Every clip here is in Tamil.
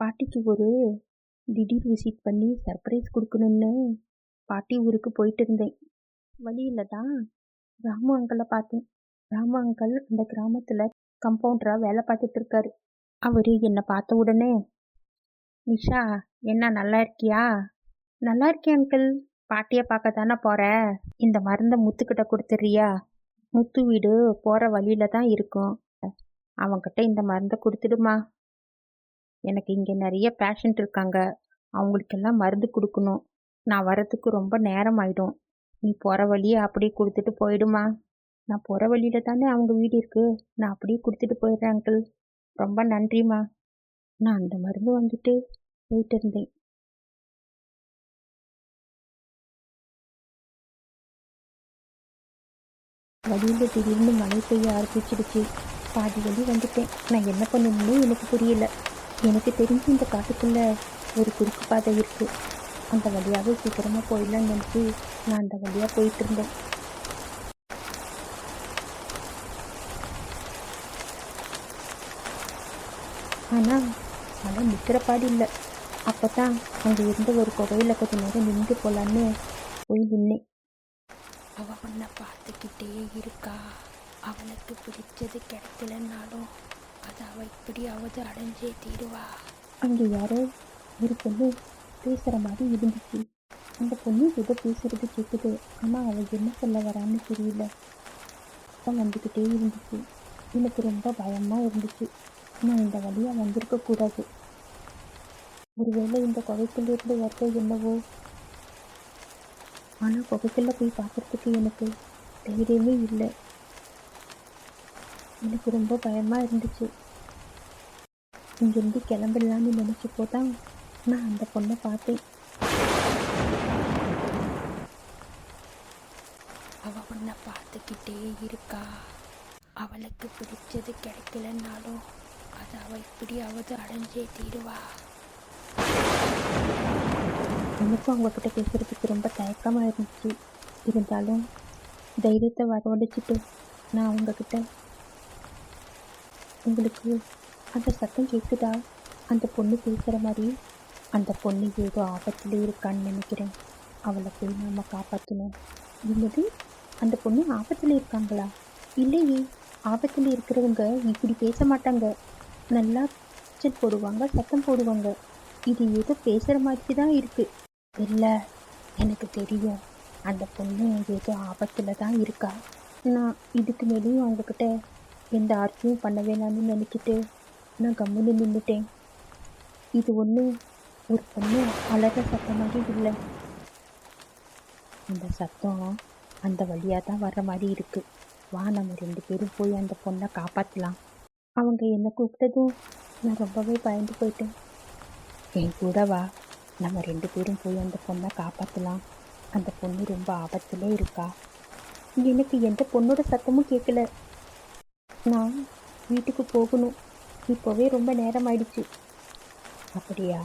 பாட்டிக்கு ஒரு திடீர் விசிட் பண்ணி சர்ப்ரைஸ் கொடுக்கணும்னு பாட்டி ஊருக்கு போயிட்டு இருந்தேன். வழியில தான் ராமு அங்கிளை பார்த்தேன். ராமு அங்கிள் அந்த கிராமத்துல கம்பவுண்டரா வேலை பார்த்துட்டு இருக்காரு. அவரு என்னை பார்த்த உடனே, நிஷா, என்ன நல்லா இருக்கியா? நல்லா இருக்கேன் அங்கிள். பாட்டியை பார்க்க தானே போற? இந்த மருந்தை முத்துக்கிட்ட கொடுத்துட்றியா? முத்து வீடு போற வழியில தான் இருக்கும். அவங்கிட்ட இந்த மருந்தை கொடுத்துடுமா. எனக்கு இங்கே நிறைய பேஷண்ட் இருக்காங்க. அவங்களுக்கெல்லாம் மருந்து கொடுக்கணும். நான் வரத்துக்கு ரொம்ப நேரம் ஆயிடும். நீ போகிற வழியே அப்படியே கொடுத்துட்டு போயிடுமா. நான் போகிற வழியில தானே அவங்க வீடு இருக்கு. நான் அப்படியே கொடுத்துட்டு போயிடுறேன் அங்கிள். ரொம்ப நன்றிம்மா. நான் அந்த மருந்து வாங்கிட்டு போயிட்டு இருந்தேன். வழியில் திடீர்னு மழை பெய்ய ஆரம்பிச்சிடுச்சு. பாதி வழி வந்துட்டேன். நான் என்ன பண்ணணும்னு எனக்கு புரியல. எனக்கு தெரிஞ்சு இந்த காட்டுக்குள்ள ஒரு குறுக்கு பாதை இருக்கு. அந்த வழியாகவே சீக்கிரமாக போயிடலான்னு நினச்சி நான் அந்த வழியாக போயிட்டு இருந்தேன். ஆனால் மழை நிற்கிற பாடு இல்லை. அப்போ தான் அங்கே இருந்த ஒரு குகையில் கொஞ்ச நேரம் நின்று போகலான்னு போய் நின்னேன். அவள் உன்னை பார்த்துக்கிட்டே இருக்கா. அவளுக்கு பிடிச்சது கிடைக்கலன்னாலும் அதை அவள் இப்படியாவது அடைஞ்சே தீருவா. அங்கே யாரோ ஒரு பொண்ணு பேசுகிற மாதிரி இருந்துச்சு. அந்த பொண்ணு ஏதோ பேசுறது கேட்குது. ஆனால் அவள் என்ன சொல்ல வரான்னு தெரியல. வந்துக்கிட்டே இருந்துச்சு. எனக்கு ரொம்ப பயமாக இருந்துச்சு. நான் இந்த வழியாக வந்திருக்கக்கூடாது. ஒருவேளை இந்த குகைக்குள்ளேருந்து வருதோ என்னவோ. ஆனால் குகைக்குள்ளே போய் பார்க்குறதுக்கு எனக்கு தைரியமே இல்லை. எனக்கு ரொம்ப பயமாக இருந்துச்சு. இங்கேருந்து கிளம்பிடலான்னு நினச்சப்போ தான் நான் அந்த பொண்ணை பார்த்தேன். அவள் உன்னை பார்த்துக்கிட்டே இருக்கா. அவளுக்கு பிடிச்சது கிடைக்கலன்னாலும் அதை அவள் இப்படியாவது அடைஞ்சே தீருவா. எனக்கும் அவங்கக்கிட்ட பேசுகிறதுக்கு ரொம்ப தயக்கமாக இருந்துச்சு. இருந்தாலும் தைரியத்தை வரவழைச்சிட்டு நான் அவங்கக்கிட்ட, உங்களுக்கு அந்த சத்தம் கேட்குதா? அந்த பொண்ணு பேசுகிற மாதிரி. அந்த பொண்ணு ஏதோ ஆபத்தில் இருக்கான்னு நினைக்கிறேன். அவளை போய் நாம் காப்பாற்றணும். என்னது, அந்த பொண்ணு ஆபத்தில் இருக்காங்களா? இல்லையே, ஆபத்தில் இருக்கிறவங்க இப்படி பேச மாட்டாங்க. நல்லா நீச்சல் போடுவாங்க, சத்தம் போடுவாங்க. இது ஏதோ பேசுகிற மாதிரி தான் இருக்குது. இல்லை, எனக்கு தெரியும் அந்த பொண்ணு ஏதோ ஆபத்தில் தான் இருக்கா. நான் இதுக்கு மேலேயும் அவங்கக்கிட்ட எந்த ஆர்கியும் பண்ண வேணான்னு நினச்சிட்டு நான் கம்முன்னு நின்றுட்டேன். இது ஒன்றும் ஒரு பொண்ணு அலற சத்தமாக இல்லை. அந்த சத்தம் அந்த வழியாக தான் வர்ற மாதிரி இருக்கு. வா, நம்ம 2 பேரும் போய் அந்த பொண்ணை காப்பாற்றலாம். அவங்க என்னை கூப்பிட்டதும் நான் ரொம்பவே பயந்து போயிட்டேன். என் கூட வா, நம்ம 2 பேரும் போய் அந்த பொண்ணை காப்பாற்றலாம். அந்த பொண்ணு ரொம்ப ஆபத்தில் இருக்கா. எனக்கு எந்த பொண்ணோட சத்தமும் கேட்கல. நான் வீட்டுக்கு போகணும். இப்போவே ரொம்ப நேரம் ஆயிடுச்சு. அப்படியா?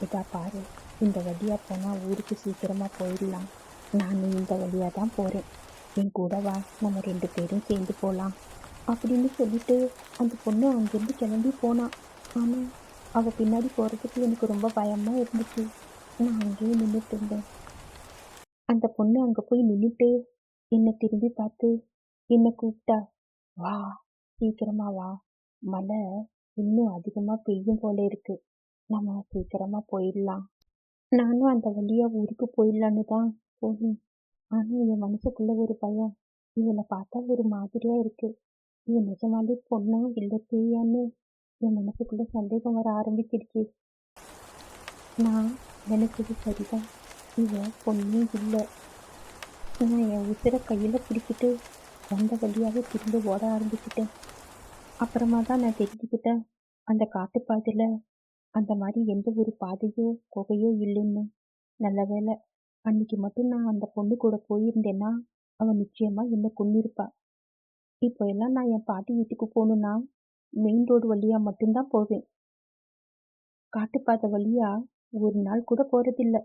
இதா பாரு, இந்த வழியாக போனால் ஊருக்கு சீக்கிரமாக போயிடலாம். நான் இந்த வழியாக தான் போகிறேன். என் கூட வா, நம்ம 2 பேரும் சேர்ந்து போகலாம் அப்படின்னு சொல்லிட்டு அந்த பொண்ணு அங்கேருந்து கிளம்பி போனான். ஆனால் அவள் பின்னாடி போகிறதுக்கு எனக்கு ரொம்ப பயமாக இருந்துச்சு. நான் அங்கேயே நின்றுட்டு இருந்தேன். அந்த பொண்ணு அங்கே போய் நின்றுட்டு என்னை திரும்பி பார்த்து என்னை கூப்பிட்டா, வா, சீக்கிரமா வா, மழை இன்னும் அதிகமாக பெய்யும் போல இருக்கு. நம்ம சீக்கிரமா போயிடலாம். நானும் அந்த வழியாக ஊருக்கு போயிடலான்னு தான் போனேன். ஆனால் என் மனசுக்குள்ள ஒரு பயம். இவனை பார்த்தா ஒரு மாதிரியா இருக்கு. இவன் நிஜமாலே பொண்ணா இல்லை பேயான்னு என் மனசுக்குள்ள சந்தேகம் வர ஆரம்பிச்சிடுச்சு. நான் நினைச்சது சரிதான். இவன் பொண்ணே இல்லை. நான் என் உசிரை கையில் பிடிச்சிட்டு வந்த வழியாகவே திரும்ப ஓட ஆரம்பிச்சிட்டேன். அப்புறமா தான் நான் தெரிஞ்சுக்கிட்டேன், அந்த காட்டுப்பாதையில் அந்த மாதிரி எந்த ஒரு பாதையோ குகையோ இல்லைன்னு. நல்ல வேலை, அன்னைக்கு மட்டும் நான் அந்த பொண்ணு கூட போயிருந்தேன்னா அவன் நிச்சயமாக என்னை கொன்னிருப்பா. இப்போ எல்லாம் நான் என் பாட்டி வீட்டுக்கு போகணுன்னா மெயின் ரோடு வழியாக மட்டும்தான் போவேன். காட்டுப்பாதை வழியாக ஒரு நாள் கூட போகிறதில்ல.